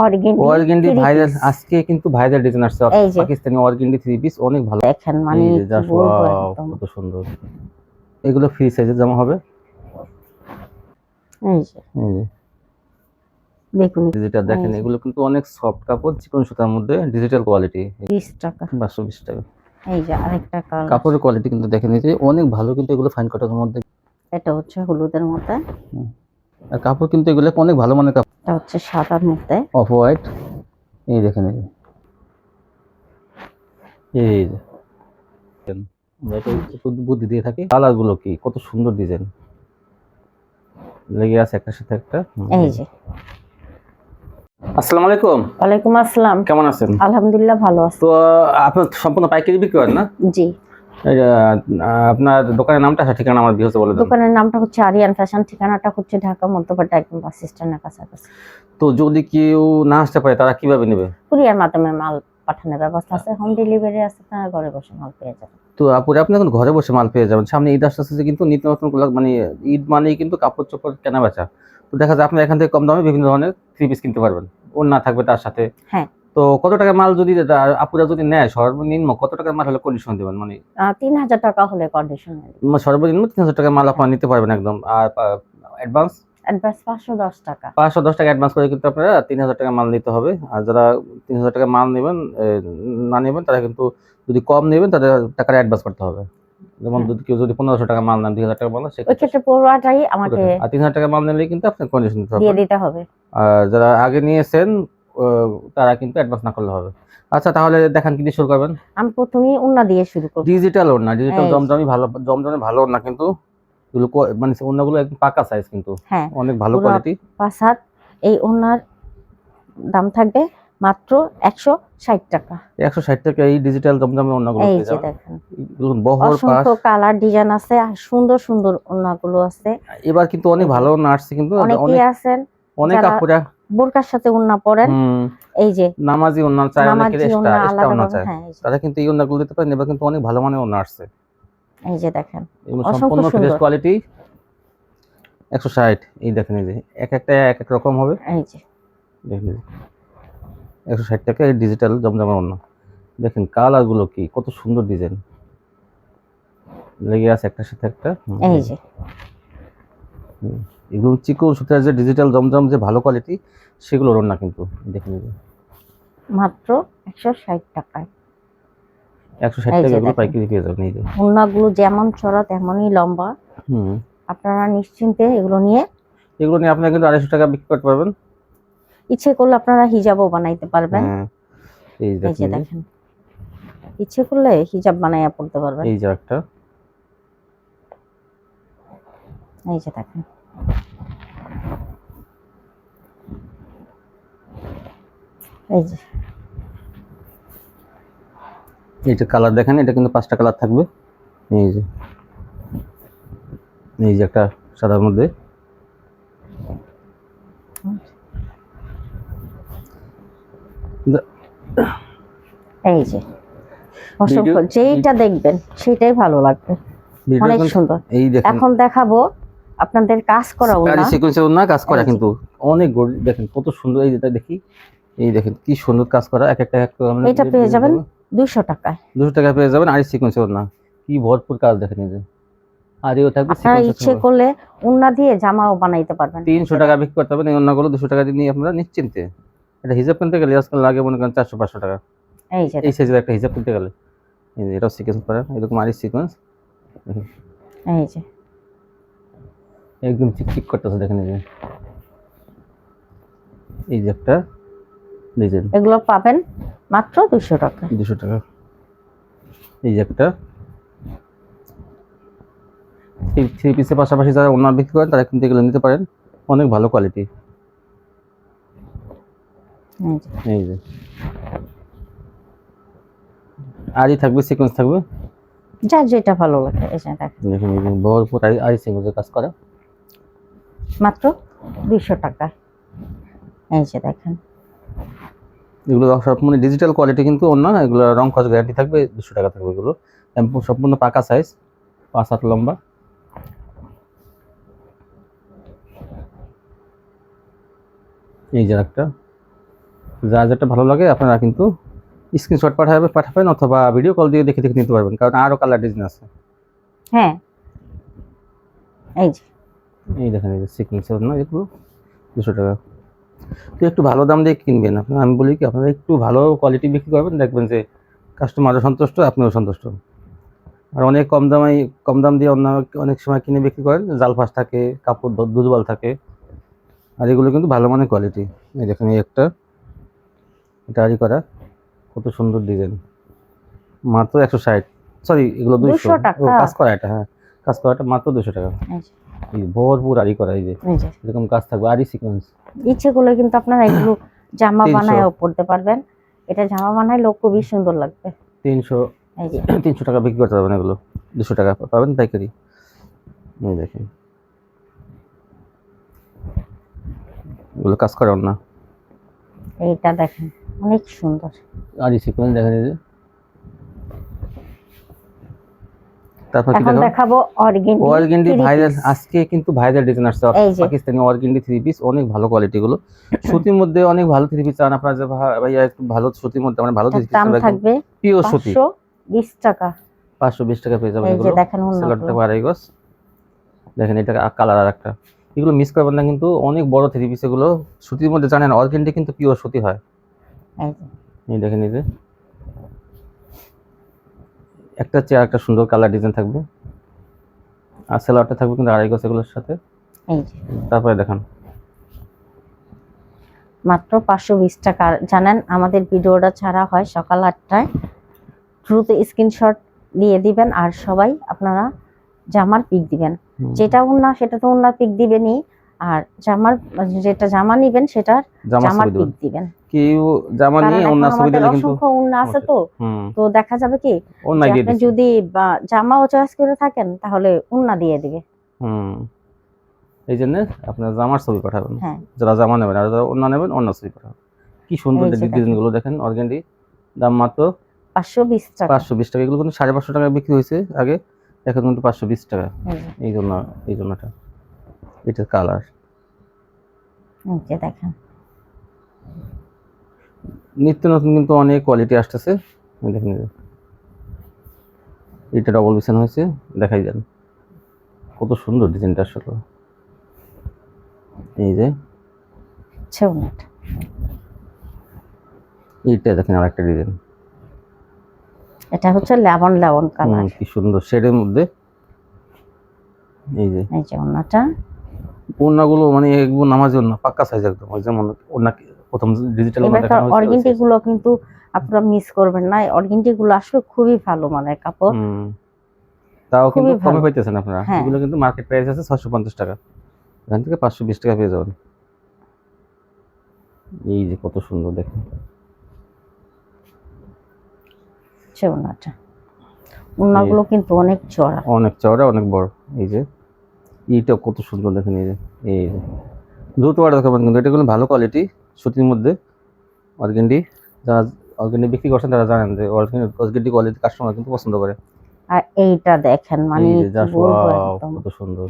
Organdie viral, আজকে কিন্তু viral design আসছে পাকিস্তানি অর্গেন্ডি থ্রি পিস, অনেক ভালো দেখেন, মানে এই যে জাস্ট ওয়াও, কত সুন্দর। এগুলো ফ্রি সাইজের জামা হবে। এই যে দেখুন, ডিজিটাল দেখেন, এগুলো কিন্তু অনেক সফট কাপড়, চিকন সুতার মধ্যে, ডিজিটাল কোয়ালিটি। 20 টাকা, 520 টাকা। এই যে আরেকটা কালার, কাপড়ের কোয়ালিটি কিন্তু দেখেন, এই যে অনেক ভালো, কিন্তু এগুলো ফাইন কটনের মধ্যে। এটা হচ্ছে হলুদের মধ্যে, আর কাপড় কিন্তু এগুলো অনেক ভালো মানের কাপড়। এটা হচ্ছে সাদার মধ্যে, অফ হোয়াইট, এই দেখেন, এই যে বুদ্ধি দিয়ে থাকি। কালার গুলো কি কত সুন্দর ডিজাইন লেগে আছে একটার সাথে একটা। এই যে। আসসালামু আলাইকুম। ওয়ালাইকুম আসসালাম। কেমন আছেন? আলহামদুলিল্লাহ, ভালো আছি। তো আপনার সম্পূর্ণ পাইকারি বিক্রি করেন না? জি। আপনার দোকানের নামটা, ঠিকানা আমার ভিউয়ার্সে বলে দেন। দোকানের নামটা হচ্ছে আরিয়ান ফ্যাশন, ঠিকানাটা হচ্ছে ঢাকা মধ্যপাড়া, একদম বাস স্ট্যান্ডের কাছাকাছি। তো যদি কেউ না আসতে পারে, তারা কিভাবে নেবে? কুরিয়ার মাধ্যমে মাল পাঠানোর ব্যবস্থা আছে, হোম ডেলিভারি আছে, তারা ঘরে বসে মাল পেয়ে যাবেন। তো আপুরে, আপনি এখন ঘরে বসে মাল পেয়ে যাবেন। সামনে ঈদ আসতেছে, কিন্তু নিত্য নতুন মানে ঈদ মানেই কিন্তু কাপড় চোপড় কেনা বেচা। তো দেখা যায় আপনি এখান থেকে কম দামে বিভিন্ন ধরনের থ্রি পিস কিনতে পারবেন, ওড়না থাকবে তার সাথে। হ্যাঁ। তো কত টাকা মাল যদি আপুরা যদি নেয়, সর্বনিম্ন কত টাকার মাল হলে কন্ডিশন দেবেন? মানে 3000 টাকা হলে কন্ডিশন, সর্বনিম্ন 3000 টাকার মাল আপনারা নিতে পারবেন একদম। আর অ্যাডভান্স 510 টাকা, 510 টাকা অ্যাডভান্স করে কিন্তু আপনারা 3000 টাকা মাল নিতে হবে। আর যারা 3000 টাকা মাল নেবেন না নেবেন, তারা কিন্তু যদি কম নেবেন, তাদের টাকা অ্যাডভান্স করতে হবে। যেমন কেউ যদি 1500 টাকা মাল নেন, 2000 টাকা মাল, সেক্ষেত্রে পুরোটাই আমাকে আর 3000 টাকা মাল নিলে কিন্তু আপনার কন্ডিশন দিয়ে দিতে হবে। আর যারা আগে নিয়েছেন তারা কিন্তু অ্যাডভান্স না করলে হবে। আচ্ছা, তাহলে দেখান কি দিয়ে শুরু করবেন? আমি প্রথমেই ওড়না দিয়ে শুরু করব। ডিজিটাল ওড়না, ডিজিটাল জমজমই ভালো, জমজমে ভালো ওড়না, কিন্তু এগুলো মানে ওড়নাগুলো একদম পাকা সাইজ, কিন্তু হ্যাঁ, অনেক ভালো কোয়ালিটি। 5 হাত। এই ওড়নার দাম থাকবে মাত্র 160 টাকা। 160 টাকা এই ডিজিটাল জমজমের ওড়নাগুলো এই পেয়ে যে যাবেন। দেখেন, বহর পাশ, অসংখ্য কালার ডিজাইন আছে, আর সুন্দর সুন্দর ওড়নাগুলো আছে। এবার কিন্তু অনেক ভালো ওড়না আসছে, কিন্তু অনেকেই আছেন অনেক আপুরা বোরকার সাথে ওড়না পরেন, এই যে নামাজি ওড়না চাই, অনেকের এক্সট্রা ওড়না চায়, হ্যাঁ, তারা কিন্তু এই ওড়নাগুলো দিতে পারেন। এবার কিন্তু অনেক ভালো মানের ওড়না আসছে, এই যে দেখেন, এগুলো সম্পূর্ণ ফ্রেশ কোয়ালিটি। 160, এই দেখেন, এই যে এক একটা এক এক রকম হবে। এই যে দেখেন, 160 টাকা এই ডিজিটাল জমজমের ওড়না। দেখেন কালার গুলো কি কত সুন্দর ডিজাইন লেগে আছে একটার সাথে একটা। এই যে এগুলো চিকন সুতার যে ডিজিটাল জমজম যে ভালো কোয়ালিটি, সেগুলোর ওড়না কিন্তু দেখেন, মাত্র 160 টাকায়। 160 টাকা এগুলো পাইকারি পেয়ে যাবেন। এই যে ওড়নাগুলো যেমন চড়া তেমনই লম্বা, আপনারা নিশ্চিন্তে এগুলো নিয়ে আপনি কিন্তু 250 টাকা বিক্রি করতে পারবেন। ইচ্ছে করলে আপনারা হিজাবও বানাইতে পারবেন। এই যে দেখেন, ইচ্ছে করলে হিজাব বানাইয়া পড়তে পারবেন। এই যে একটা, এই যে দেখেন, এই যে এইটা কালার দেখেন, এটা কিন্তু 5টা কালার থাকবে। এই যে একটা সাদার মধ্যে, এই যে অসংখ্য, যেইটা দেখবেন সেটাই ভালো লাগবে, অনেক সুন্দর। এই দেখেন, এখন দেখাবো আপনাদের কাজ করা ওড়না, সিকোয়েন্সের ওড়না কাজ করা, কিন্তু অনেক দেখেন কত সুন্দর। এই যেটা দেখি, এই দেখেন কি সুন্দর কাজ করা। এক একটা এটা পেয়ে যাবেন 200 টাকায়। 200 টাকা পেয়ে যাবেন। আর সিকোয়েন্সের ওড়না কি ভরপুর কাজ দেখেন, এই যে আর এও থাকবে। আপনারা ইচ্ছে করলে ওড়না দিয়ে জামাও বানাইতে পারবেন। 300 টাকা বিক্রি করতে পারবেন এই ওড়নাগুলো, 200 টাকা দিয়ে নিয়ে আপনারা নিশ্চিন্তে। এটা হিজাব কিনতে গেলে আজকাল লাগে মনে করেন 400-500 টাকা। এই সাইজের একটা হিজাব কিনতে গেলে, এই যে এটাও সিকোয়েন্স করা, এরকম আর সিকোয়েন্স, এই যে একদম চিকচিক করতেছে দেখেন। এই যে একটা ডিজাইন, এগুলো পাবেন মাত্র 200 টাকা। 200 টাকা। এই যে একটা থ্রি পিসের পাশাপাশি যারা ওড়না বিক্রি করেন, তারা কিন্তু এগুলো নিতে পারেন, অনেক ভালো কোয়ালিটি। এই যে আরই থাকবে, সিকোয়েন্স থাকবে, যার যেটা ভালো লাগে। এই যে দেখেন, ভরপুর আরই সিকোয়েন্সের কাজ করা, মাত্র 200 টাকা। এই যে দেখেন, এগুলো সব মানে ডিজিটাল কোয়ালিটি, কিন্তু অন্য না, এগুলো রং খরচ গ্যারান্টি থাকবে। 200 টাকা থাকবে এগুলো, সম্পূর্ণ পাকা সাইজ, 5 হাত লম্বা। এই যে একটা, যার যেটা ভালো লাগে আপনারা কিন্তু স্ক্রিনশট পাঠাবেন অথবা ভিডিও কল দিয়ে দেখে দেখে নিতে পারবেন, কারণ আরও কালার ডিজাইন আছে। হ্যাঁ এই যে এই দেখেন এই যে সিকোয়েন্সের না এগুলো 200 টাকা। তো একটু ভালো দাম দিয়ে কিনবেন আপনারা, আমি বলি কি আপনারা একটু ভালো কোয়ালিটি বিক্রি করবেন, দেখবেন যে কাস্টমারও সন্তুষ্ট আপনিও সন্তুষ্ট। আর অনেক কম দাম দিয়ে অনেক সময় কিনে বিক্রি করেন, জাল ফাঁস থাকে, কাপড় দুর্বল থাকে। আর এগুলো কিন্তু ভালো মানের কোয়ালিটি। এই দেখেন এই একটা, এটা আরি করা, কত সুন্দর ডিজাইন, মাত্র 160, সরি এগুলো 200 টাকা। ও কাজ করা এটা, হ্যাঁ কাজ করাটা মাত্র 200 টাকা। এই ভরপুর আরি করা, এই যে এরকম কাজ থাকবে, আরি সিকোয়েন্স। ইচ্ছে করলে কিন্তু আপনারা এগুলো জামা 300 বানায়ও পরতে পারবেন। এটা জামা বানাইলেও খুবই সুন্দর লাগবে। 300 টাকা বিক্রি করতে পারবেন এগুলো, 200 টাকা পাবেন পাইকারি। এই দেখেন এগুলো কাজ করার না, এইটা দেখেন অনেক সুন্দর আরি সিকোয়েন্স দেখেন এই যে। তারপর কি এখন দেখাবো অর্গেন্ডি ভাইরাল, আজকে কিন্তু ভাইরাল ডিজাইন আসছে পাকিস্তানি অর্গেন্ডি 3 পিস, অনেক ভালো কোয়ালিটি গুলো। সুতির মধ্যে অনেক ভালো 3 পিস চান আপনারা, যে ভাইয়া একটু ভালো সুতির মধ্যে মানে ভালো 3 পিস দাম থাকবে পিওর সুতি 520 টাকা। 520 টাকা পেয়ে যাবেন এই এগুলো। যে দেখেন সেলারটা আড়াই গজ, দেখেন এটা কালার আর একটা। এগুলো মিস করবেন না কিন্তু, অনেক বড় 3 পিস এগুলো সুতির মধ্যে, জানেন অর্গেন্ডি কিন্তু পিওর সুতি হয়। এই দেখেন এই যে একটা চেয়ার, একটা সুন্দর কালার ডিজাইন থাকবে, আর সেলারটা থাকবে কিন্তু আড়াই গজ এগুলোর সাথে। এই যে তারপরে দেখেন মাত্র 520 টাকা। জানেন আমাদের ভিডিওটা ছাড়া হয় সকাল 8টায়, দ্রুত স্ক্রিনশট দিয়ে দিবেন, আর সবাই আপনারা জামার পিক দিবেন। যেটা উন্না সেটা তো উন্না পিক দিবেনই, আর যেটা জামা নিবেন সেটার জামার পিক দিবেন। কেউ জামা নিয়ে উন্না ছবি দিলে কিন্তু অসংখ্য উন্না আছে, তো দেখা যাবে কি আপনি যদি জামাও চয়েস করে থাকেন তাহলে উন্না দিয়ে দিবে। এই জন্য আপনার জামার ছবি পাঠাবেন, যারা জামা নেবেন, আর যারা ওন্না নেবেন ওন্না ছবি পাঠাবেন। কি সুন্দর ডিজাইন গুলো দেখেন, অর্গেন্ডি, দাম মাত্র 520 টাকা। 520 টাকা। এগুলো কিন্তু 550 টাকা বিক্রি হয়েছে আগে, এখন কিন্তু 520 টাকা। এই জন্যটা এটা কালার, এই দেখেন নিত্য নতুন কিন্তু অনেক কোয়ালিটি আসতেছে। দেখেন এটা ডবল বিছানা হয়েছে, দেখাই যান কত সুন্দর ডিজাইনটা আসলে। এই যে এইটা দেখেন আরেকটা ডিজাইন, এটা হচ্ছে লেমন কালার, কি সুন্দর শেডের মধ্যে। এই যে ওন্নাগুলো মানে একদম নামাজি ওন্না, পাক্কা সাইজ একদম, ওই যেমন ওন্না প্রথম ডিজিটাল ওন্না দেখানো হয়েছে। অর্গেন্ডি গুলো কিন্তু আপনারা মিস করবেন না, অর্গেন্ডি গুলো আসলে খুবই ভালো মানের কাপড়। তাও কিন্তু কমে পাইতেছেন আপনারা, এগুলো কিন্তু মার্কেট প্রাইস আছে 650 টাকা, এখান থেকে 520 টাকা পেয়ে যাবেন। এই যে কত সুন্দর দেখেন ওন্নাগুলো কিন্তু অনেক চওড়া অনেক বড়। এই যে এইটা কত সুন্দর দেখেন, এই যে দ্রুত অর্ডার করবেন কিন্তু, এটা কিন্তু ভালো কোয়ালিটি সুতির মধ্যে অর্গেন্ডি। যারা অর্গেন্ডি বিক্রি করছেন তারা জানেন যে অর্গেন্ডি কোয়ালিটি কাস্টমার কিন্তু পছন্দ করে। আর এইটা দেখেন মানে কত সুন্দর,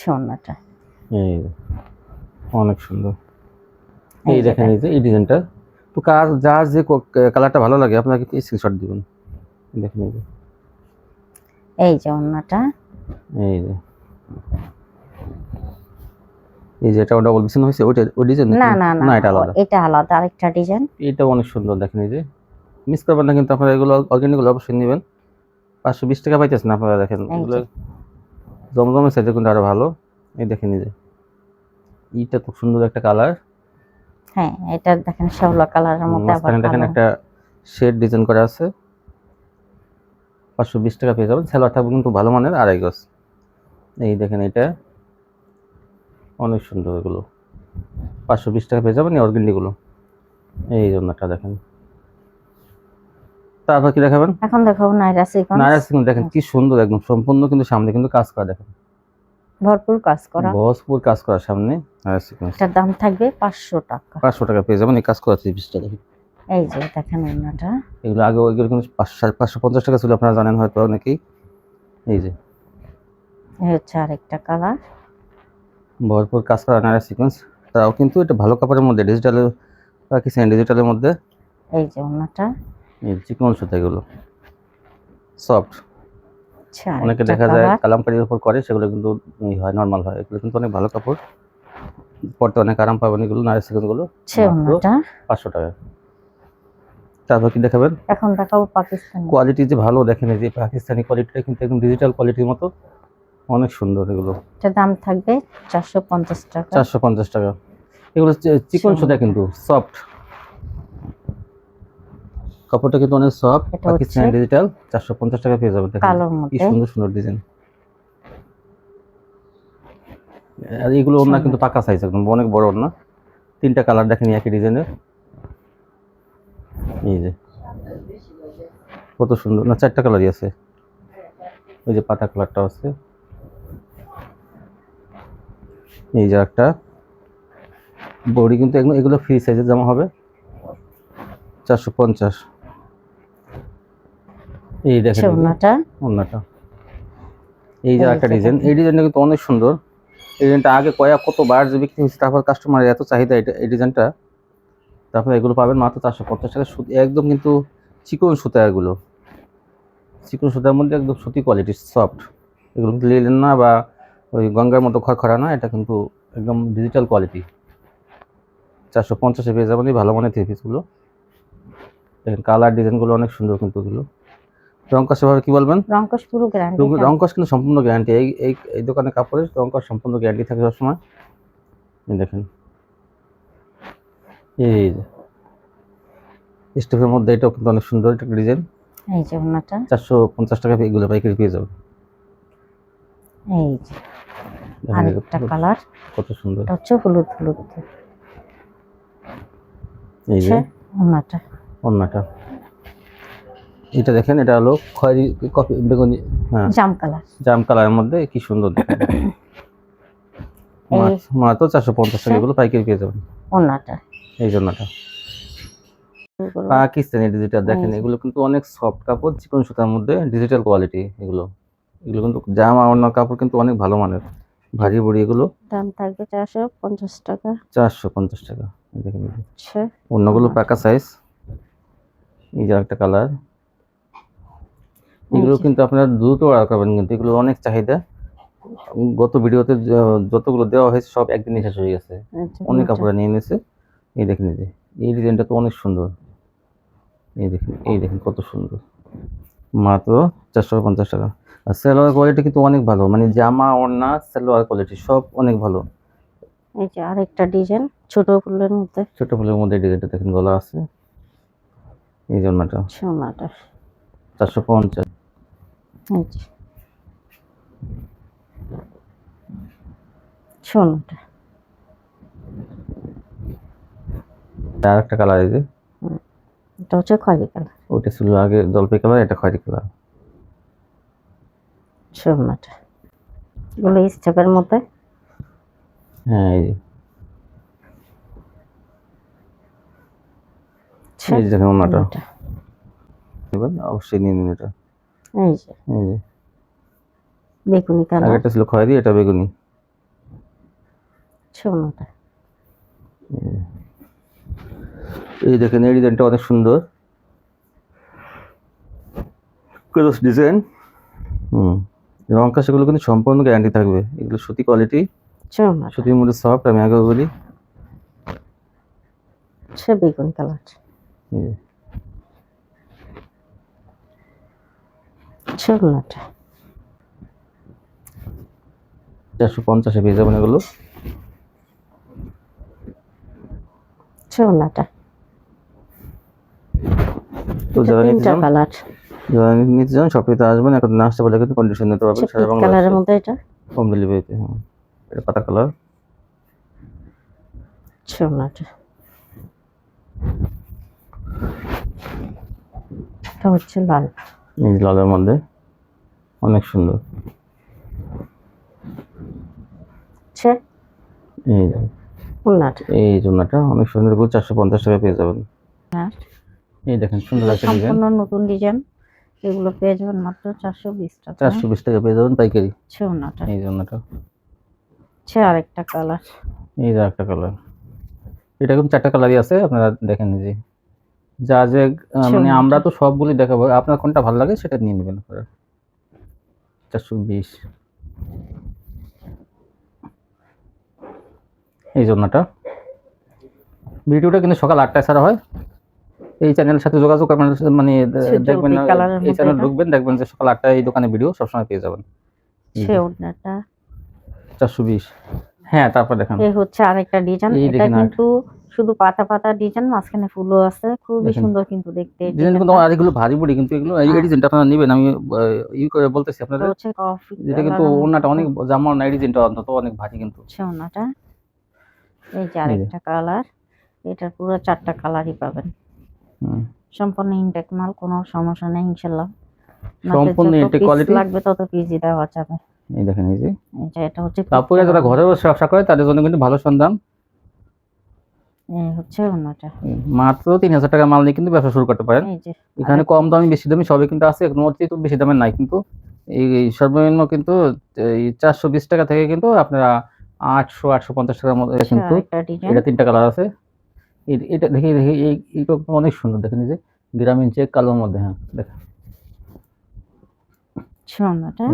সোনাটা এই অনেক সুন্দর। এই দেখেন এই যে এই ডিজাইনটা, তো যার যে কালারটা ভালো লাগে আপনাকে স্ক্রিনশট দিবেন। দেখেন এই যে ওন্নাটা, এই যে এটা ডাবল বিছানা হয়েছে, ওই ডিজাইন না এটা আলাদা আরেকটা ডিজাইন। এটা অনেক সুন্দর দেখেন, এই যে মিস করবেন না কিন্তু আপনারা, এগুলো অর্গানিক গুলো অবশ্যই নেবেন। 520 টাকা পাইতেছেন আপনারা, দেখেন এগুলো জমজমের সাইজে কিন্তু আরো ভালো। এই দেখেন এই যে এইটা খুব সুন্দর একটা কালার, হ্যাঁ এটা দেখেন শাওলা কালারের মধ্যে, আবার দেখেন একটা শেড ডিজাইন করা আছে। 520 টাকা পেয়ে যাবেন, সেলার থাকবে কিন্তু ভালো মানের আড়াই গজ। এই দেখেন এটা অনেক সুন্দর, এগুলো 520 টাকা পেয়ে যাবেন এই অর্গেন্ডি গুলো। এই জন্যটা দেখেন। তারপর কি দেখাবেন? এখন দেখাবো নাইরা সিকোয়েন্স। দেখেন কি সুন্দর, একদম সম্পূর্ণ কিন্তু সামনে কিন্তু কাজ করা, দেখেন ভরপুর কাজ করা সামনে। এটার দাম থাকবে 500 টাকা। 500 টাকা পেয়ে যাবেন এই কাজ করা 3 পিসটা। দেখেন এই যে দেখেন ওন্নাটা, এগুলো আগে ওইগুলো কিন্তু 550 টাকা ছিল, আপনারা জানেন হয়তো অনেকেই। এই যে এই হচ্ছে আরেকটা কালার, ভরপুর কাজ করা নারা সিকোয়েন্স, তাও কিন্তু এটা ভালো কাপড়ের মধ্যে, ডিজিটালের পাকিস্তানি ডিজিটালের মধ্যে। এই যে ওনাটা, এই চিকন সুতা, এগুলো সফট। আচ্ছা অনেকে দেখা যায় কালামকারীর উপর করে, সেগুলো কিন্তু হয় নর্মাল হয়, এগুলো কিন্তু অনেক ভালো কাপড়, পরতে অনেক আরাম পাবেন এগুলো নারা সিকোয়েন্স গুলো। ওনাটা 500 টাকা। তারপর কি দেখাবেন? এখন দেখাবো পাকিস্তানি। কোয়ালিটি যে ভালো, দেখেন এই যে পাকিস্তানি কোয়ালিটিটা কিন্তু একদম ডিজিটাল কোয়ালিটির মতো, অনেক সুন্দর এগুলো। এটার দাম থাকবে 450 টাকা। 450 টাকা। এগুলো চিকন সুতা, কিন্তু সফট কাপড়টা, কিন্তু অনেক সফট। এটা পাকিস্তানি হচ্ছে ডিজিটাল 450 টাকা পেয়ে যাবেন। দেখেন কালোর কি মধ্যে। সুন্দর সুন্দর ডিজাইন। আর এগুলো ওড়না কিন্তু পাকা সাইজ, একদম অনেক বড় ওড়না। 3টা কালার দেখেন একই ডিজাইনের। এই যে কত সুন্দর, না 4টা কালারই আছে। ওই যে পাতা কালারটা আছে, এই যে একটা বডি, কিন্তু এগুলো ফ্রি সাইজের জামা হবে। 450। এই দেখেন ওড়নাটা, এই যে একটা ডিজাইন, এই ডিজাইনটা কিন্তু অনেক সুন্দর। এই ডিজাইনটা আগে কতবার যে বিক্রি হয়েছে, তারপর কাস্টমারের এত চাহিদা এই ডিজাইনটা। তারপর এগুলো পাবেন মাত্র 450 টাকা। একদম কিন্তু চিকন সুতা, এগুলো চিকন সুতার মধ্যে একদম সুতি কোয়ালিটি, সফট। এগুলো কিন্তু লিলেন না বা ওই গঙ্গার মতো খড়খড়া না, এটা কিন্তু একদম ডিজিটাল কোয়ালিটি। 450-এ পেয়ে যাবেন এই ভালো মানের 3 পিসগুলো। দেখেন কালার ডিজাইনগুলো অনেক সুন্দর, কিন্তু এগুলো রংকশ ভাবে কি বলবেন? রংকশ পুরো গ্যারান্টি। রংকশ কিন্তু সম্পূর্ণ গ্যারান্টি। এই দোকানে কাপড়ের রংকশ সম্পূর্ণ গ্যারান্টি থাকে সবসময়। দেখেন এই যে স্টেপের মধ্যে, এটাও কিন্তু অনেক সুন্দর একটা ডিজাইন। এই যে ওনাটা 450 টাকা এগুলো পাইকারি পেয়ে যাবেন। এই যে আরেকটা কালার, কত সুন্দর, এটা হচ্ছে হলুদ হলুদ। এই যে ওনাটা এটা দেখেন, এটা হলো খয়েরি কফি বেগুনি, হ্যাঁ জাম কালারের মধ্যে, কি সুন্দর দেখেন। মাত্র 450 টাকা এগুলো পাইকারি পেয়ে যাবেন। ওনাটা এই জন্যটা পাকিস্তানি ডিজিটাল, দেখেন এগুলো কিন্তু অনেক সফট কাপড়, চিকন সুতার মধ্যে ডিজিটাল কোয়ালিটি। এগুলো কিন্তু জামা অন্য কাপড় কিন্তু অনেক ভালো মানের, ভারী বড়ি। এগুলো দাম থাকবে 450 টাকা। 450 টাকা। দেখেন অন্যগুলো পাকা সাইজ। এই যে একটা কালার, এগুলো কিন্তু আপনারা দ্রুত অর্ডার করবেন, কিন্তু এগুলো অনেক চাহিদা। গত ভিডিওতে যতগুলো দেওয়া হয়েছে সব একদিনে শেষ হয়ে গেছে, অনেক কাপড় নিয়ে নিয়েছে। এই দেখেন, এই ডিজাইনটা তো অনেক সুন্দর। এই দেখেন কত সুন্দর, মাত্র 450 টাকা। আর সালোয়ার কোয়ালিটি কিন্তু অনেক ভালো, মানে জামা ওড়না সালোয়ার কোয়ালিটি সব অনেক ভালো। এই যে আরেকটা ডিজাইন, ছোট ফুলের মধ্যে ডিজাইনটা দেখেন, গলা আছে। এই জন্যটা 450। এই যে সোনাটা, আর একটা কালার, এই যে এটা হচ্ছে খয়েরি কালার। ওটা ছিল আগে জলপাই কালার, এটা খয়েরি কালার। সোনাটা এগুলো স্টেপের মধ্যে। হ্যাঁ এই যে দেখেন ওনাটা, অবশ্যই নিয়ে নিন এটা। এই যে বেগুনি কালার, আগেরটা ছিল খয়েরি, এটা বেগুনি। সোনাটা এই দেখেন, এই ডিজাইনটা অনেক সুন্দর, ক্রস ডিজাইন। রংকশ এগুলো কিন্তু সম্পূর্ণ গ্যারান্টি থাকবে। এগুলো সুতি কোয়ালিটি, সুতির মধ্যে সফট। আমি আগে বলি বেগুনি কালার, 450-এ পেয়ে যাবেন এগুলো। তো যারা নিতে চান শপে আসবেন, এখন না আসতে পারলে কিন্তু কন্ডিশন নিতে পারবেন সারা বাংলাদেশে। কালারের মধ্যে এটা হোম ডেলিভারিতে। এটা পাতা কালার, এটা হচ্ছে লাল। এই লালের মধ্যে অনেক সুন্দর। এই জন্যটা অনেক সুন্দর, 450 টাকা পেয়ে যাবেন। এই দেখেন সুন্দর একটা ডিজাইন, সম্পূর্ণ নতুন ডিজাইন। এগুলো পেয়ে যাবেন মাত্র 420 টাকা। 420 টাকা পেয়ে যাবেন পাইকারি। সোনাটা এই জন্যটা হচ্ছে আরেকটা কালার। এই যে একটা কালার, এটা কিন্তু 4টা কালারই আছে, আপনারা দেখেন নিজে যা যে মানে আমরা তো সবগুলি দেখাবো, আপনার কোনটা ভালো লাগে সেটা নিয়ে নেবেন আপনারা। 420 এই জন্যটা। ভিডিওটা কিন্তু সকাল 8টায় ছাড়া হয়। এই চ্যানেলের সাথে যোগাযোগ করবেন, মানে দেখবেন না, এই চ্যানেল ঢুকবেন দেখবেন যে সকাল 8টায় এই দোকানে ভিডিও সবসময় পেয়ে যাবেন। সেওনাটা 420। হ্যাঁ, তারপর দেখেন এই হচ্ছে আরেকটা ডিজাইন। এই এটা দেখেন কিন্তু শুধু পাতা পাতা ডিজাইন, মাঝখানে ফুলও আছে, খুবই দেখেন। সুন্দর কিন্তু দেখতে। ডিজাইন কিন্তু আর এগুলো ভারী বডি, কিন্তু এগুলো এই ডিজাইনটা আপনারা নেবেন, আমি ই করে বলতেছি আপনাদের। হচ্ছে কফি এটা কিন্তু ওন্নাটা অনেক জামার না, এই ডিজাইনটা অন্তত অনেক ভারী কিন্তু। ওন্নাটা এই যে আরেকটা কালার, এটা পুরো 4টা কালারই পাবেন। সম্পূর্ণ ইনটেক মাল, কোনো সমস্যা নেই ইনশাআল্লাহ। সম্পূর্ণ ইনটেক কোয়ালিটি লাগবে তত পিসই দেওয়া যাবে। এই দেখেন এই যে এটা হচ্ছে কাপড়ে যারা ঘরে বসে ব্যবসা করে তাদের জন্য কিন্তু ভালো সন্ধান। এই হচ্ছে ওন্নাটা। মাত্র 3000 টাকা মাল নিয়ে কিন্তু ব্যবসা শুরু করতে পারেন। এই যে এখানে কম দামি বেশি দামি সবই কিন্তু আছে, কোনো অতিরিক্ত বেশি দামের নাই কিন্তু। এই সর্বনিম্ন কিন্তু এই 420 টাকা থেকে কিন্তু আপনারা 800-850 টাকার মধ্যে কিন্তু। এটা 3টা কালার আছে। এটা দেখি দেখি এইটা অনেক সুন্দর, দেখেন এই যে গ্রামীণ চেক কালোর মধ্যে। হ্যাঁ দেখেন ওন্নাটা।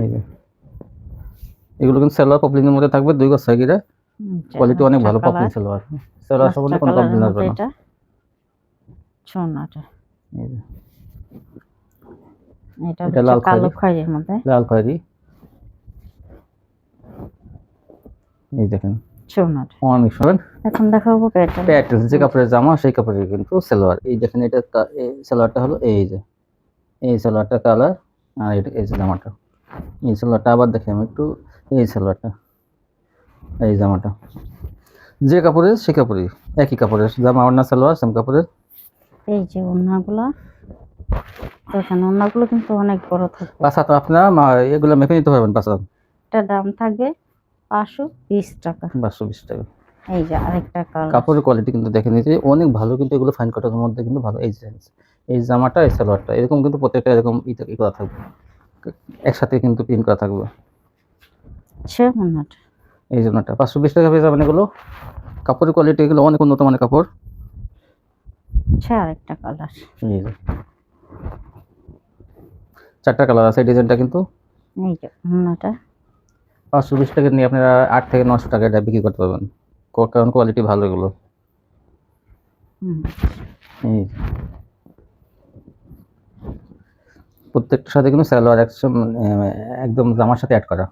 এগুলো কিন্তু সালোয়ার পপলিং এর মধ্যে থাকবে, 2 গজ সাইজের, কোয়ালিটি অনেক ভালো পপলিং সালোয়ার। সালোয়ার সম্বন্ধে কোনো কমপ্লেইন আসবে না। এটা ওন্নাটা। এটা লাল কালো খয়েরির মধ্যে, লাল খয়েরি। এই দেখেন ওন্নাটা অনেক সুন্দর। এখন দেখাবো প্যাটেল, যে কাপড়ের জামা সেই কাপড়ের কিন্তু সালোয়ার। এই দেখেন এটা সালোয়ারটা হলো এই যে, এই সালোয়ারটা কালার, আর এটা এই যে জামাটা। এই সালোয়ারটা আবার দেখি আমি একটু, এই সালোয়ারটা, এই জামাটা, যে কাপড়ের সে কাপড়ই, একই কাপড়ের জামা ওড়না সালোয়ার সেম কাপড়ের। এই যে ওড়নাগুলো দেখেন, ওড়নাগুলো কিন্তু অনেক বড় থাকে। পাঁচা তো আপনারা এগুলো মেপে নিতে পারবেন। পাঁচা এটা দাম থাকবে 520 টাকা। 520 টাকা। এই যে আরেকটা কালার, কাপড়ের কোয়ালিটি কিন্তু দেখে নিতে অনেক ভালো কিন্তু, এগুলো ফাইন কটনের মধ্যে কিন্তু ভালো। এই যে এই জামাটা, এই সালোয়ারটা এরকম কিন্তু প্রত্যেকটা এরকম ই করা থাকবে, একসাথে কিন্তু প্রিন্ট করা থাকবে। এই জন্যটা 520 টাকা পেয়ে যাবেন। এগুলো কাপড়ের কোয়ালিটি, এগুলো অনেক উন্নত মানের কাপড়। আরেকটা কালার, এই যে 4টা কালার আছে। এই ডিজাইনটা কিন্তু এই যে ওড়নাটা 520 টাকা নিয়ে আপনারা 8 থেকে 900 টাকা এটা বিক্রি করতে পারবেন, কারণ কোয়ালিটি ভালো এগুলো। এই প্রত্যেকটার সাথে কিন্তু সালোয়ার একদম জামার সাথে অ্যাড করা।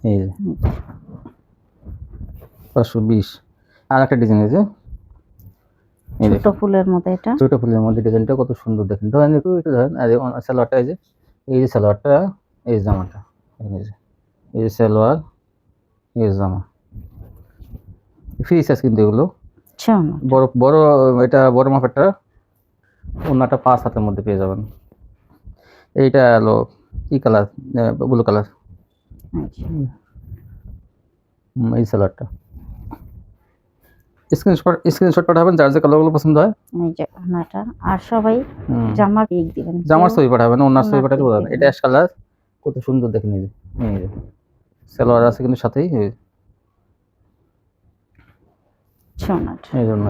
এই যে 520। আর একটা ডিজাইন আছে ছোট ফুলের মধ্যে, এটা ছোট ফুলের মধ্যে ডিজাইনটা কত সুন্দর দেখেন। ধরেন একটু ধরেন, আর সালোয়ারটা এই যে সালোয়ারটা, এই জামাটা, এই যে সালোয়ার, এই জামা ফ্রি সাইজ কিন্তু এগুলো বড় বড়, এটা বড় মাপেরটা। ওড়নাটা 5 হাতের মধ্যে পেয়ে যাবেন। এইটা হলো কি কালার, ব্লু কালার। এই সালোয়ারটা স্ক্রিনশট পাঠাবেন যার যে কালারগুলো পছন্দ হয়। এই যে ওড়নাটা, আর সবাই জামার পিক দিবেন, জামার ছবি পাঠাবেন, ওড়নার ছবি পাঠালে বোঝা যায়। এটা অ্যাশ কালার, কত সুন্দর দেখেন। এই যে সালোয়ার আছে কিন্তু সাথেই এই জন্য।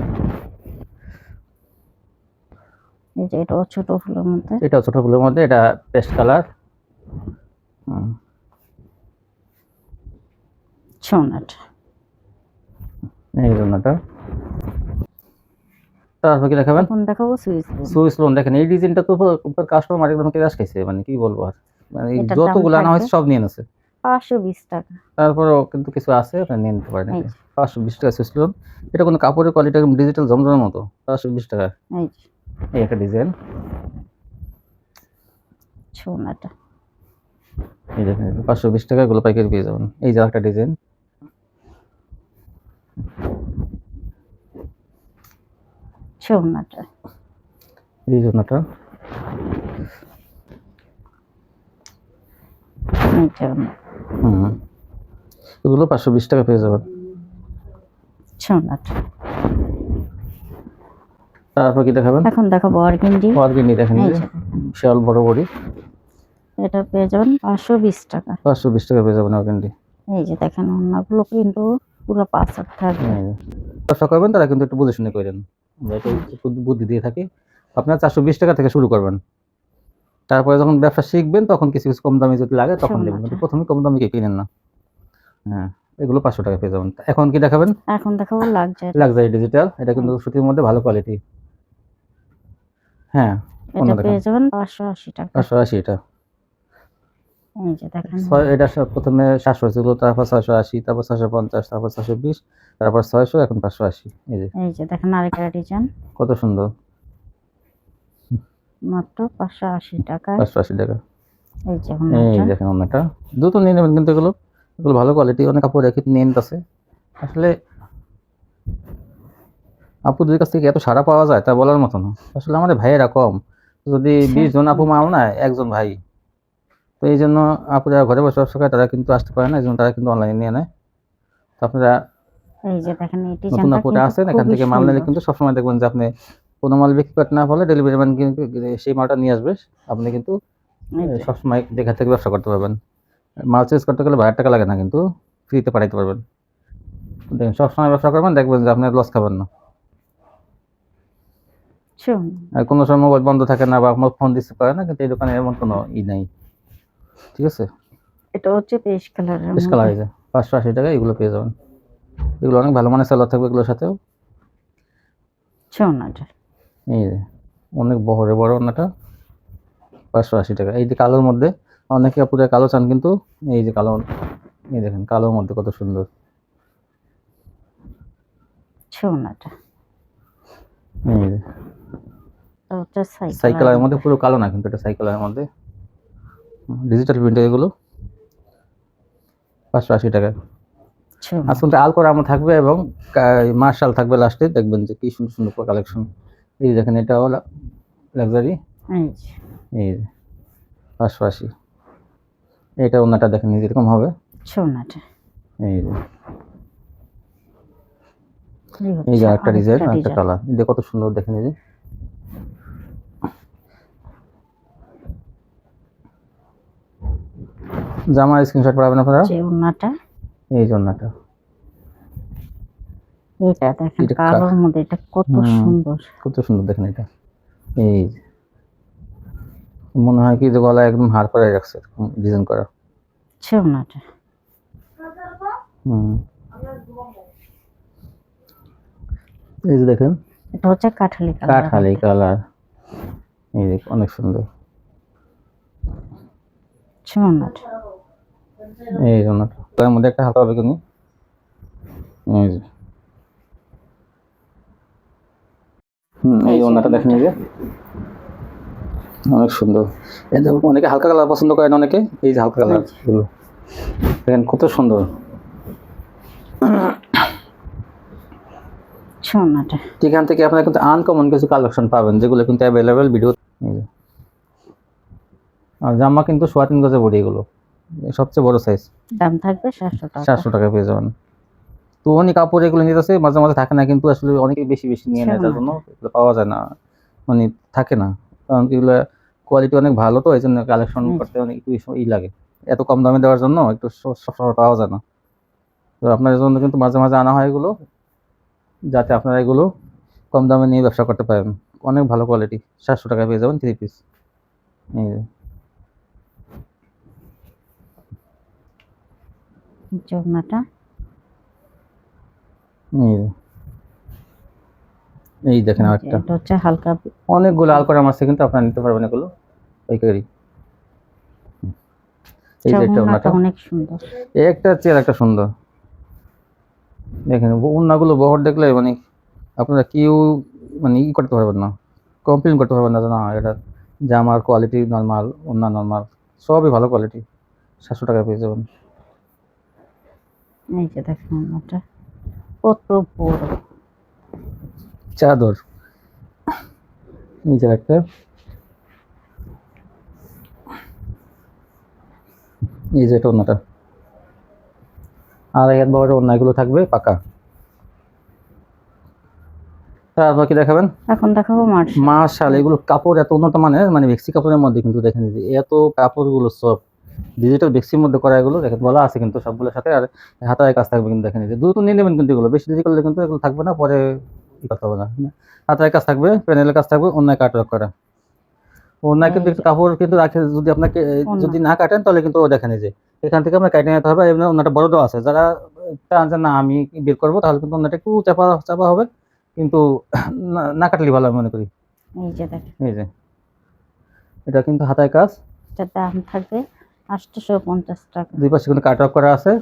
এই যে এটা ছোট ফুলের মধ্যে, এটা ছোট ফুলের মধ্যে, এটা পেস্ট কালার। এই জন্যটা। তারপর কি দেখাবেন? এখন দেখাবো সুইস লোন। দেখেন এই ডিজাইনটা তো কাস্টমার একদম কেরাস খাইছে, মানে কি বলবো আর, মানে যতগুলো আনা হয়েছে সব নিয়ে নেছে 520 টাকা। তারপরেও কিন্তু কিছু আছে আপনি নিয়ে নিতে পারেন। 520 টাকা সুইস লোন। এটা কোনো কাপড়ের কোয়ালিটি একদম ডিজিটাল জমজমের মতো। 520 টাকা। এই একটা ডিজাইন, সোনাটা এই দেখেন 520 টাকা এগুলো পাইকারি পেয়ে যাবেন। এই যে একটা ডিজাইন, সোনাটা, এই জন্যটা এগুলো 520 টাকা পেয়ে যাবেন। সোনাটা। তারপর কি দেখাবেন? এখন দেখাবো অর্গেন্ডি। অর্গেন্ডি দেখেন বিশাল বড় বড়ি, এটা পেয়ে যাবেন 520 টাকা। 520 টাকা পেয়ে যাবেন অর্গেন্ডি। এই যে দেখেন ওনাগুলো কিন্তু পুরো 5 থাকবে। ব্যবসা করবেন তারা কিন্তু একটু বুঝে শুনে করেন, আমরা এটা একটু বুদ্ধি দিয়ে থাকি। আপনার 420 টাকা থেকে শুরু করবেন, তারপরে যখন ব্যবসা শিখবেন তখন কিছু কিছু কম দামি যদি লাগে তখন নেবেন, কিন্তু প্রথমে কম দামি কিনেন না। হ্যাঁ, এগুলো 500 টাকা পেয়ে যাবেন। এখন কি দেখাবেন? এখন দেখাবো লাক্সারি। লাক্সারি ডিজিটাল, এটা কিন্তু সুতির মধ্যে ভালো কোয়ালিটি। হ্যাঁ, এটা পেয়ে যাবেন 580 টাকা। 580 এটা। এই যে দেখেন এটা প্রথমে 700 ছিল, তারপর 680, তারপর 650, তারপর 620, তারপর 600, এখন 580। এই যে দেখেন আরেকটা ডিজাইন, কত সুন্দর, মাত্র 580 টাকা। 580 টাকা। এই যে এই দেখেন অন্যটা, দুটো নিয়ে নেবেন, কিন্তু এগুলো এগুলো ভালো কোয়ালিটি, অনেক কাপড় রেখে নিয়ে আছে। আসলে আপুদের কাছ থেকে এত সারা পাওয়া যায় তা বলার মতো না। আসলে আমাদের ভাইয়েরা কম, যদি 20 জন আপু মাল নেয়, একজন ভাই, তো এই জন্য আপুরা ঘরে বসে ব্যবসা করে, তারা কিন্তু আসতে পারে না, এই জন্য তারা কিন্তু অনলাইনে নিয়ে নেয়। তো আপনারা এই যে দেখেন এই নতুন ডিজাইনটা আপুরা আছেন, এখান থেকে মাল নিলে কিন্তু সবসময় দেখবেন যে আপনি কোনো মাল বিক্রি করতে না পারলে ডেলিভারি ম্যান কিন্তু সেই মালটা নিয়ে আসবে, আপনি কিন্তু সবসময় দেখা থেকে ব্যবসা করতে পারবেন। মাল চেঞ্জ করতে গেলে 1000 টাকা লাগে না, কিন্তু ফ্রিতে পাঠাইতে পারবেন। দেখেন সবসময় ব্যবসা করবেন, দেখবেন যে আপনি লস খাবেন না। আর কোনো সময় মোবাইল বন্ধ থাকে না বা আপনার ফোন রিসিভ করে না, কিন্তু এই দোকানে এমন কোনো নাই। ঠিক আছে, এটা হচ্ছে পেস্ট কালারের, পেস্ট কালার, 580 টাকা এগুলো পেয়ে যাবেন। এগুলো অনেক ভালো মানের সেলার থাকবে এগুলোর সাথেও। এই যে অনেক বড় বড় ওনাটা, 580 টাকা। এই যে কালোর মধ্যে অনেকে পুরো কালো চান, কিন্তু এই যে কালো, এই দেখেন কালোর মধ্যে কত সুন্দর এই যে সাইকেলের মধ্যে, পুরো কালো না কিন্তু এটা সাইকেলের মধ্যে, ডিজিটাল প্রিন্টার এগুলো 580 টাকা। আসলে আল করা আমার থাকবে এবং মার্শাল থাকবে লাস্টে, দেখবেন যে কি সুন্দর সুন্দর কালেকশন। এই যে দেখেন এটাও লাক্সারি, এই যে 580। এটা ওনাটা দেখেন এরকম হবে, এই যে এই যে একটা ডিজাইন, একটা কালার, এটা কত সুন্দর দেখেন। এই যে জামার স্ক্রিনশট পাবেন আপনারা, এই যে ওনাটা, এটা দেখেন কালোর মধ্যে, এটা কত সুন্দর, কত সুন্দর দেখেন এটা। এই মনে হয় কি যে গলায় একদম হার করে রাখছে ডিজাইন করা। এই যে দেখেন এটা হচ্ছে কাঠালি কালার, এই যে অনেক সুন্দর। এই জন্য তার মধ্যে একটা হালকা বেগুনি, এই যে এই ওনাটা দেখেন, এই যে অনেক সুন্দর। এই যে অনেকে হালকা কালার পছন্দ করেন, অনেকে এই যে হালকা কালার গুলো দেখেন কত সুন্দর। এখান থেকে আপনারা কিন্তু আনকমন কিছু কালেকশন পাবেন, যেগুলো কিন্তু অ্যাভেলেবেল ভিডিও। আর জামা কিন্তু 3.5 গজে বডি, এগুলো সবচেয়ে বড় সাইজ, দাম থাকবে 700 টাকা। 700 টাকা পেয়ে যাবেন। তো অনেক কাপড় এগুলো নিতেছে, মাঝে মাঝে থাকে না, কিন্তু আসলে অনেকে বেশি বেশি নিয়ে নেয়, যার জন্য এগুলো পাওয়া যায় না, মানে থাকে না, কারণ এগুলো কোয়ালিটি অনেক ভালো, তো এই জন্য কালেকশন করতে অনেক একটু লাগে, এত কম দামে দেওয়ার জন্য একটু সবসময় পাওয়া যায় না। তো আপনার জন্য কিন্তু মাঝে মাঝে আনা হয় এগুলো, যাতে আপনারা এগুলো কম দামে নিয়ে ব্যবসা করতে পারেন। অনেক ভালো কোয়ালিটি, 700 টাকা পেয়ে যাবেন 3 পিস। এই যে এই দেখেন আরেকটা, এটা হচ্ছে হালকা, অনেকগুলো আল করা আছে, কিন্তু আপনারা নিতে পারবেন এগুলো পাইকারি। এই যে এটা ওনাটা অনেক সুন্দর, একটা চেয়ার একটা সুন্দর, দেখেন ওনাগুলো বহর দেখলে মানে আপনারা কেউ মানে ই করতে পারবেন না, কমপ্লেন করতে পারবেন না, না এটা জামার কোয়ালিটি নর্মাল, ওনা নর্মাল, সবই ভালো কোয়ালিটি, 700 টাকা পেয়ে যাবেন। এই যে দেখেন ওনাটা কত বড় চাদর, নিচে একটা, এই যে এটা ওনাটা, আর এর বড় ওনাগুলো থাকবে পাকা। তারপর কি দেখাবেন? এখন দেখাবো মাশাআল্লাহ, এগুলো কাপড় এত উন্নত মানের, মানে ভেক্সি কাপড়ের মধ্যে, কিন্তু দেখেন যে এত কাপড়গুলো সব ডিজিটাল বেক্সির মধ্যে করা এগুলো দেখেন, বলা আছে কিন্তু সবগুলোর সাথে। আর হাতায় কাজ থাকবে কিন্তু, দেখেন এই যে দ্রুত নিয়ে নেবেন কিন্তু এগুলো, বেশি দেরি করলে কিন্তু এগুলো থাকবে না, পরে ই করতে হবে না। হাতায় কাজ থাকবে, প্যানেলের কাজ থাকবে, অন্যায় কাটওয়ার্ক করা। অন্যায় কিন্তু একটু কাপড় কিন্তু রাখে, যদি আপনাকে যদি না কাটেন তাহলে কিন্তু ও দেখেন এই যে এখান থেকে আমরা কেটে নিতে হবে। এমনি অন্যটা বড় দেওয়া আছে, যারা চান যে না আমি বের করবো তাহলে কিন্তু অন্যটা একটু চাপা চাপা হবে, কিন্তু না কাটলে ভালো আমি মনে করি। এই যে দেখেন, এই যে এটা কিন্তু হাতায় কাজ, এটার দাম থাকবে 850 টাকা। দুই পাশে কিন্তু কাটওয়ার্ক করা আছে,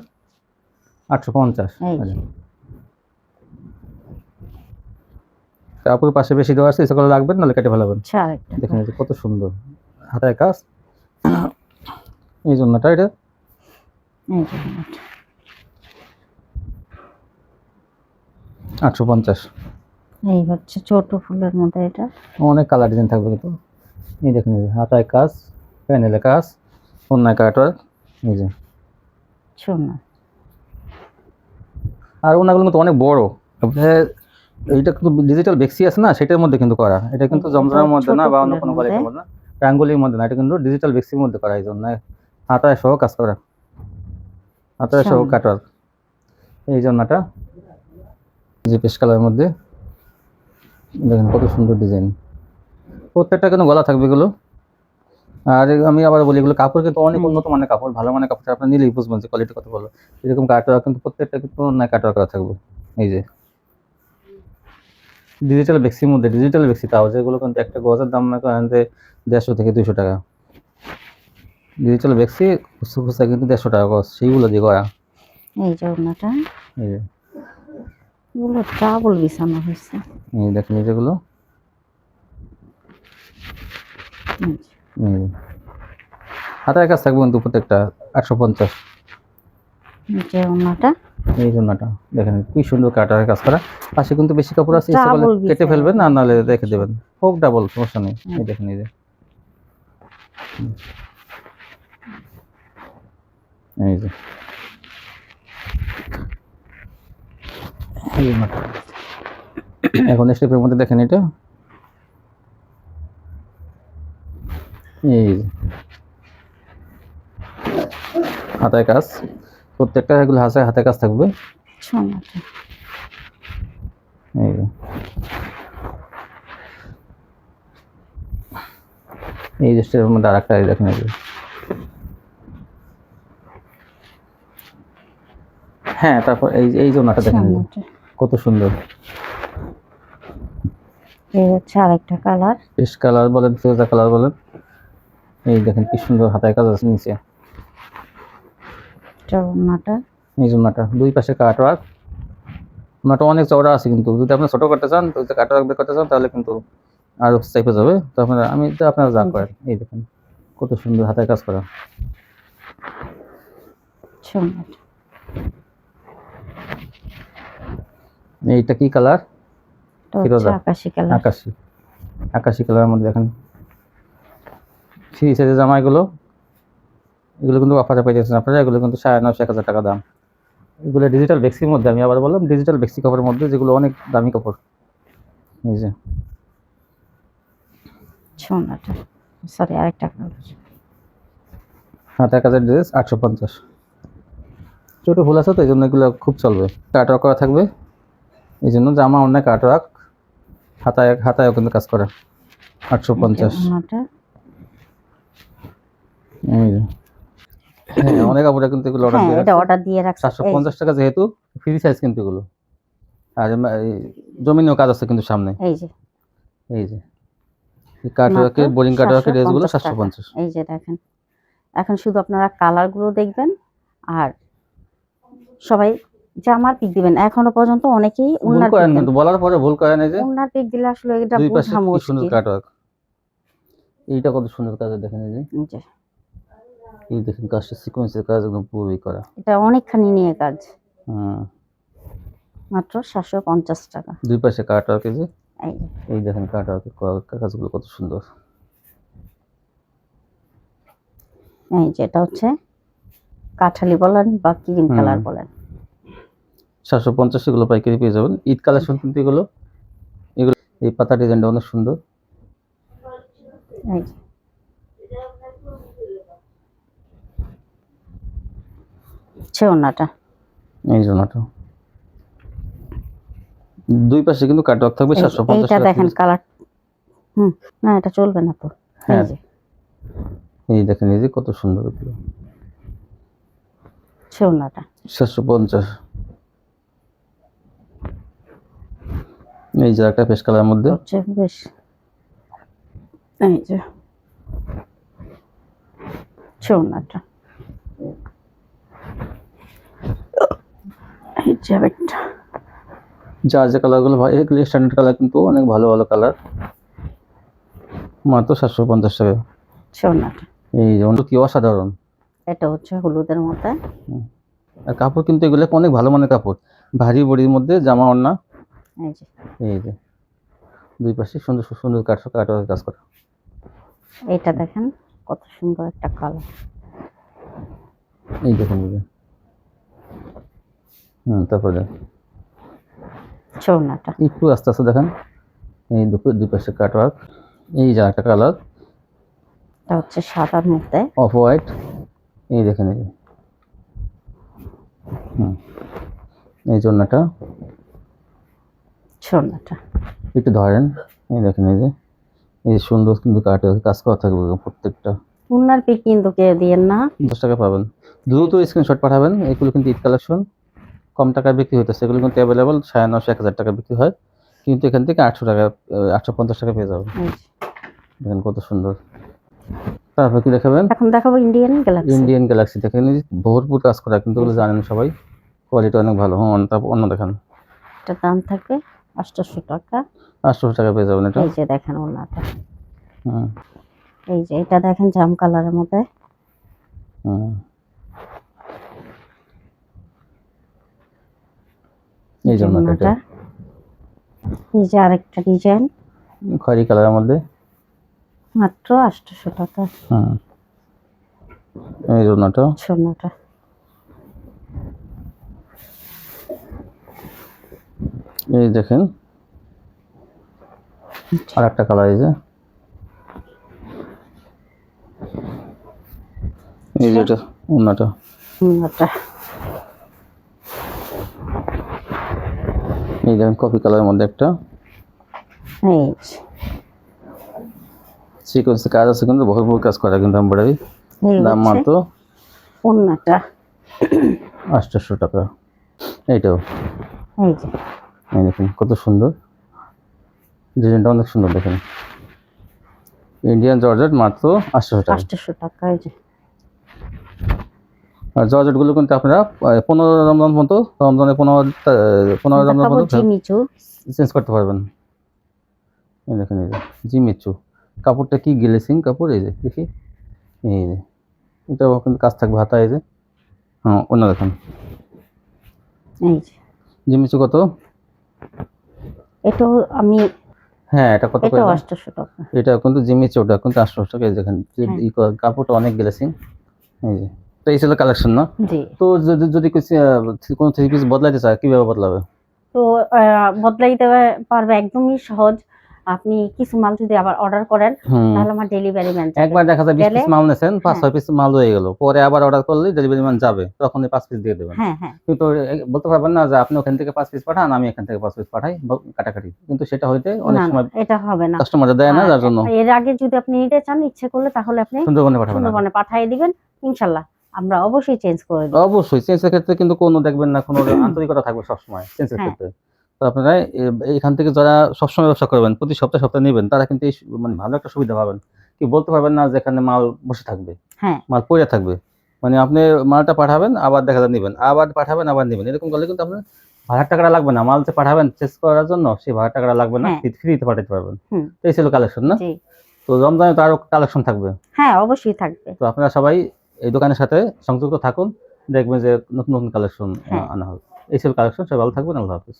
850। এই যে কাপড় পাশে বেশি দেওয়া আছে, সেগুলো রাখবেন, নাহলে কেটে ফেলাবেন। আচ্ছা, আরেকটা দেখেন এই যে কত সুন্দর হাতায় কাজ, এই জন্যটা এটা এই যে ওড়নাটা। 850। এই হচ্ছে ছোট ফুলের মধ্যে এটা। অনেক কালার ডিজাইন থাকবে কিন্তু। এই দেখুন এই যে হাতায় কাজ, প্যানেলে কাজ, অন্যায় কাটওয়ার্ক, এই যে। শোনা আর ওনাগুলো কিন্তু অনেক বড়। আপনার এইটা কিন্তু ডিজিটাল বেক্সি আছে না, সেটার মধ্যে কিন্তু করা। এটা কিন্তু এটা জমজমের মধ্যে ছোট না, বা অন্য ফুলের কোনো মধ্যে। কোয়ালিটির মধ্যে না, রাঙ্গুলির মধ্যে না, এটা কিন্তু ডিজিটাল বেক্সির মধ্যে করা। এই জন্য হাতায় সহ কাজ করা, হাতায় সহ সামনে। কাটওয়ার্ক। এই জন্যটা এই যে পেস্ট কালারের মধ্যে দেখেন কত সুন্দর ডিজাইন, প্রত্যেকটা কিন্তু গলা থাকবে এগুলো। আর আমি আবার বলি, এগুলো কাপড় কিন্তু অনেক উন্নত মানের কাপড়, ভালো মানের কাপড়, আপনি নিলেই বুঝবেন যে কোয়ালিটি কত ভালো। এরকম কাটওয়ার্ক কিন্তু প্রত্যেকটা কিন্তু না কাটওয়ার্ক করা থাকবে। এই যে ডিজিটাল বেক্সির মধ্যে, ডিজিটাল বেক্সি তাও, যেগুলো কিন্তু একটা গজের দাম মনে করেন যে 150 থেকে 200 টাকা। ডিজিটাল বেক্সি খুচরা কিন্তু 150 টাকা গজ, সেইগুলো দিয়ে করা। এই যে ওড়নাটা, এই যে এগুলো ডাবল বিছানো হয়েছে। এই দেখেন এই যেগুলো, এই যে। এই যে হাতায় কাজ থাকবে কিন্তু প্রত্যেকটা 850। এই যে ওড়নাটা এই জন্যটা দেখেন কি সুন্দর কাটার কাজ করা, পাশে কিন্তু বেশি কাপড় আছে, ইচ্ছা করলে ডাবল কেটে বিছানো ফেলবেন, আর নাহলে রেখে হয়েছে। দেবেন, হোক ডাবল, সমস্যা নেই। এই দেখেন এই যে এই যে এই জন্যটা। এখন স্টেপের মধ্যে দেখেন এটা, এই যে হাতায় কাজ, প্রত্যেকটা এগুলো হাতায় কাজ থাকবে। সোনাটা এই যে এই যে স্টেপের মধ্যে আরেকটা, এই দেখেন এই যে, হ্যাঁ তারপর এই জন্যটা দেখেন এই যে, সোনাটা। কত সুন্দর এই হচ্ছে আরেকটা কালার। পেস্ট কালার বলেন, ফিরোজা কালার বলেন, এই দেখেন কি সুন্দর হাতায় কাজ আছে নিচে। এটা ওড়নাটা। এই জন্যটা দুই পাশে কাটওয়ার্ক, ওনাটা অনেক চওড়া আছে কিন্তু, যদি আপনি ছোট করতে চান, তো কাটওয়ার্ক বের করতে চান, তাহলে কিন্তু আরো চাইপে যাবে। তো আপনারা যা করেন, এই দেখেন কত সুন্দর হাতায় কাজ করা। সোনাটা। এইটা কি কালার? এটা হচ্ছে ফিরোজা, আকাশি কালার। আকাশি, আকাশি কালারের মধ্যে দেখেন ফ্রি সাইজের জামা এগুলো। এগুলো কিন্তু অফারে পেয়ে যাচ্ছেন আপনারা, এগুলো কিন্তু 950 1000 টাকা দাম। এগুলো ডিজিটাল বেক্সির মধ্যে, আমি আবার বললাম ডিজিটাল বেক্সি কাপড়ের মধ্যে, যেগুলো অনেক দামি কাপড়। এই যে সোনাটা, সরি আরেকটা কালার। হাতায় কাজের ড্রেস 850। ছোট ফুল আছে তো, এই জন্য এগুলো খুব চলবে। কাটওয়ার্ক করা থাকবে, এই জন্য জামা অনেক কাটওয়ার্ক, হাতায়ও কিন্তু কাজ করা। 850। ওড়নাটা। এই যে হ্যাঁ, অনেক কাপড় কিন্তু এগুলো অর্ডার হ্যাঁ, দিয়ে এটা রাখছে। অর্ডার দিয়ে রাখছে। এই যে 750 টাকা, যেহেতু ফ্রি সাইজ কিন্তু এগুলো। আর এই জমিনেও কাজ আছে কিন্তু সামনে। এই যে এই যে এই কাটওয়ার্কের, মাত্র বোরিং কাটওয়ার্কের ড্রেসগুলো 750 টাকা। 750। এই যে দেখেন, এখন শুধু আপনারা কালারগুলো দেখবেন আর সবাই জামার পিক দিবেন। এখনো পর্যন্ত অনেকেই ভুল উন্নার করেন পিক দেন। কিন্তু, বলার পরে ভুল করেন। এই যে উন্নার পিক দিলে আসলে এটা দুই পাশে বোঝা কি সুন্দর মুশকিল। কাটওয়ার্ক, এইটা কত সুন্দর কাজ দেখেন। এই যে এই যে এই দেখেন কাজটা, সিকোয়েন্সের কাজ একদম পুরোই করা। এটা অনেকখানি নিয়ে কাজ, হ্যাঁ, মাত্র 750 টাকা। দুই পাশে কাটওয়ার্ক। এই যে এই যে এই দেখেন কাটওয়ার্কের কাজগুলো কত সুন্দর। এটা হচ্ছে কাঠালি বলেন বা ক্রিম কালার বলেন। 750 এগুলো পাইকারি পেয়ে যাবেন। ঈদ কালেকশন কিন্তু এগুলো, এই পাতা ডিজাইনটা অনেক সুন্দর। এই যে হচ্ছে ওনাটা। এই যে ওনাটা দুই পাশে কিন্তু কাটওয়ার্ক থাকবে। 750 এইটা টাকা দেখেন কালার। না এটা চলবে না তো। এই হ্যাঁ যে এই দেখেন, এই যে কত সুন্দর এগুলো। হচ্ছে ওনাটা। 750। এই যে একটা পেস্ট কালারের মধ্যে হচ্ছে বেশ। এই যে হচ্ছে ওনাটা। এই যে একটা যার যে কালারগুলো ভাই, এগুলো স্ট্যান্ডার্ড কালার, কিন্তু অনেক ভালো ভালো কালার, মাত্র 750 টাকা। হচ্ছে ওনাটা। এই যে কি অসাধারণ। এটা হচ্ছে হলুদের মধ্যে। আর কাপড় কিন্তু এগুলো অনেক ভালো মানের কাপড়, ভারী বডির মধ্যে জামা ওড়না। এই যে এই যে দুই পাশে সুন্দর সুন্দর কাটওয়ার্ক কাজ করা। এইটা দেখেন কত সুন্দর একটা কালার। এই দেখেন, এই যে তারপরে হচ্ছে ওনাটা। একটু আস্তে আস্তে দেখেন, এই দুই পাশে কাটওয়ার্ক। এই যে একটা কালার এটা হচ্ছে সাদার মধ্যে। Off white. এই দেখেন, এই যে এই জন্যটা হচ্ছে ওনাটা। একটু ধরেন। এই দেখেন, এই যে সুন্দর কিন্তু কাটওয়ার্ক কাজ করা থাকবে প্রত্যেকটা। ওনার পিক কিন্তু কেউ দিয়েন না। 10 টাকা পাবেন। দ্রুত স্ক্রিনশট পাঠাবেন। এগুলো কিন্তু ঈদ কালেকশন, কম টাকায় বিক্রি হতেছে। এগুলো কিন্তু অ্যাভেলেবল 950-1000 টাকা বিক্রি হয়, কিন্তু এখান থেকে 800 টাকা 850 টাকা পেয়ে যাবেন। এই যে। দেখেন কত সুন্দর। তারপর কি দেখাবেন? এখন দেখাবো ইন্ডিয়ান গ্যালাক্সি। ইন্ডিয়ান গ্যালাক্সি দেখেন, এই যে ভরপুর কাজ করা, কিন্তু এগুলো জানেন সবাই, কোয়ালিটি অনেক ভালো। তারপর অন্য দেখেন, এটার দাম থাকবে 800 টাকা। 800 টাকা পেয়ে যাবেন এটা। এই যে দেখেন ওনাটা। হুম এই যে এটা দেখেন জাম কালারের মধ্যে। হুম এই জন্য ওনাটা। এই যে আরেকটা ডিজাইন খয়েরি কালারের মধ্যে, মাত্র 800 টাকা। এই জন্যটা সোনাটা। এই দেখেন আর একটা কালার, এই যে এই যে এটা ওনাটা। ওটা এই দেখেন কফি কালারের মধ্যে একটা এই যে সিকোয়েন্সে কাজ আছে, কিন্তু ভরপুর কাজ করা, কিন্তু এমব্রয়ডারি। এই দাম হচ্ছে মাত্র ওনাটা। 800 টাকা। এইটাও এই যে এই দেখেন কত সুন্দর, ডিজাইনটা অনেক সুন্দর। দেখেন ইন্ডিয়ান জর্জেট মাত্র 800 টাকা। 800 টাকা। এই যে আর জর্জেটগুলো কিন্তু আপনারা 15 রমজান পর্যন্ত, রমজানে 15 রমজান দেখাবো পর্যন্ত জিমিচু। চেঞ্জ করতে পারবেন। এই দেখেন, এই যে জিমিচু কাপড়টা কি গ্লেসিং কাপড়। এই যে দেখি, এই যে এটাও কিন্তু কাজ থাকবে হাতা। এই যে অন্য দেখেন এই যে জিমিচু কত? এটাও আমি হ্যাঁ এটা কত করে? এটাও 800 টাকা। এটা কিন্তু জিমিচু, ওটা কিন্তু 800 টাকা। এই দেখেন হ্যাঁ। কাপড়টা অনেক গ্লেসিং। এই যে তো এই ছিল কালেকশন না? জি। তো যদি কোনো থ্রি পিস বদলাইতে চায়, কিভাবে বদলাবে? তো বদলাইতে পারবে একদমই সহজ। আপনি কিছু মাল যদি আবার অর্ডার করেন তাহলে আমার ডেলিভারি ম্যান যাবে। একবার দেখা যায় 20 পিস মাল নেছেন, 5-6 পিস মাল হয়ে গেল, পরে আবার অর্ডার করলে ডেলিভারি ম্যান যাবে, তখন এই 5 পিস দিয়ে দেবেন। হ্যাঁ হ্যাঁ। কিন্তু বলতে পারবেন না যে আপনি ওখান থেকে 5 পিস পাঠান, আমি এখান থেকে 5 পিস পাঠাই, কাটাকাটি। কিন্তু সেটা হইতে অনেক না না সময় এটা হবে না। কাস্টমার দেয় না, যার জন্য এর আগে যদি আপনি নিতে চান ইচ্ছে করলে তাহলে আপনি সুন্দরবনে পাঠাবেন। সুন্দরবনে পাঠিয়ে দিবেন, ইনশাআল্লাহ আমরা অবশ্যই চেঞ্জ করে দেব। অবশ্যই চেঞ্জের ক্ষেত্রে কিন্তু কোনো দেখবেন না, কোনো আন্তরিকতা থাকবে সবসময় চেঞ্জের ক্ষেত্রে। তো আপনারা এখান থেকে যারা সবসময় ব্যবসা করবেন, প্রতি সপ্তাহে সপ্তাহে নেবেন, তারা কিন্তু এই মানে ভালো একটা সুবিধা পাবেন। কি বলতে পারবেন না যে এখানে মাল বসে থাকবে, হ্যাঁ মাল পড়ে থাকবে। মানে আপনি মালটা পাঠাবেন, আবার দেখা যায় নেবেন, আবার পাঠাবেন, আবার নেবেন, এরকম করলে কিন্তু আপনার ভাড়ার টাকাটা লাগবে না। মাল যে পাঠাবেন চেঞ্জ করার জন্য, সেই ভাড়ার টাকাটা লাগবে না, ফ্রিতে পাঠাতে পারবেন। তো এই ছিল কালেকশন না? জি। তো রমজানে তো আরো কালেকশন থাকবে। হ্যাঁ অবশ্যই থাকবে। তো আপনারা সবাই এই দোকানের সাথে সংযুক্ত থাকুন, দেখবেন যে নতুন নতুন কালেকশন আনা হবে। এই ছিল কালেকশন। সবাই ভালো থাকবেন। আল্লাহ হাফেজ।